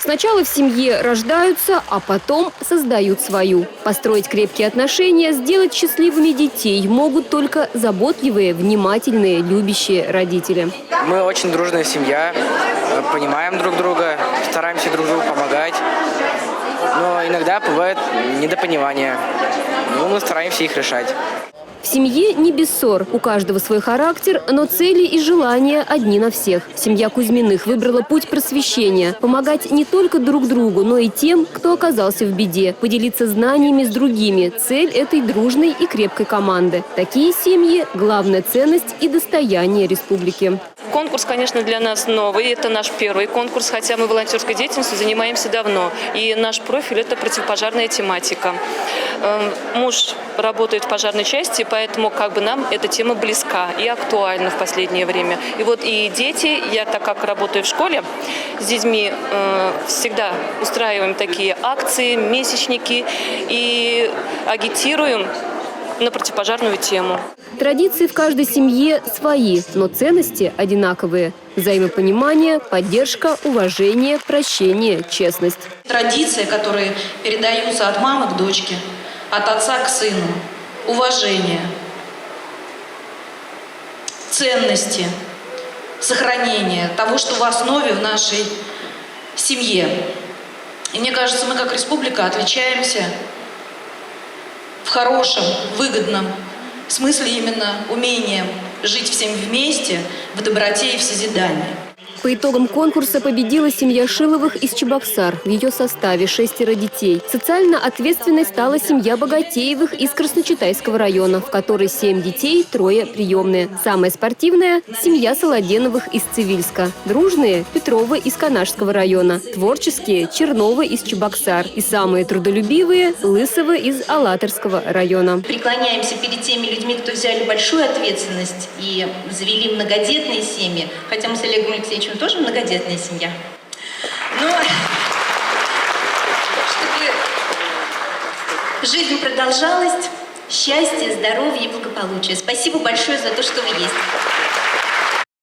Сначала в семье рождаются, а потом создают свою. Построить крепкие отношения, сделать счастливыми детей могут только заботливые, внимательные, любящие родители. Мы очень дружная семья, понимаем друг друга, стараемся друг другу помогать. Но иногда бывает недопонимание, но мы стараемся их решать. В семье не без ссор. У каждого свой характер, но цели и желания одни на всех. Семья Кузьминых выбрала путь просвещения. Помогать не только друг другу, но и тем, кто оказался в беде. Поделиться знаниями с другими. Цель этой дружной и крепкой команды. Такие семьи – главная ценность и достояние республики. Конкурс, конечно, для нас новый. Это наш первый конкурс, хотя мы волонтерской деятельностью занимаемся давно. И наш профиль – это противопожарная тематика. Муж работает в пожарной части, поэтому нам эта тема близка и актуальна в последнее время. И вот и дети, я так как работаю в школе, с детьми всегда устраиваем такие акции, месячники и агитируем на противопожарную тему. Традиции в каждой семье свои, но ценности одинаковые. Взаимопонимание, поддержка, уважение, прощение, честность. Традиции, которые передаются от мамы к дочке, от отца к сыну. Уважение, ценности, сохранение того, что в основе в нашей семье. И мне кажется, мы как республика отличаемся в хорошем, выгодном смысле именно умением жить всем вместе, в доброте и в созидании. По итогам конкурса победила семья Шиловых из Чебоксар. В ее составе 6 детей. Социально ответственной стала семья Богатеевых из Красночитайского района, в которой 7 детей, 3 приемные. Самая спортивная – семья Солоденовых из Цивильска. Дружные – Петровы из Канашского района. Творческие – Черновы из Чебоксар. И самые трудолюбивые – Лысовы из Алатырского района. Преклоняемся перед теми людьми, кто взяли большую ответственность и завели многодетные семьи. Хотя мы с Олегом Алексеевичем тоже многодетная семья. Но чтобы жизнь продолжалась, счастья, здоровья и благополучия. Спасибо большое за то, что вы есть.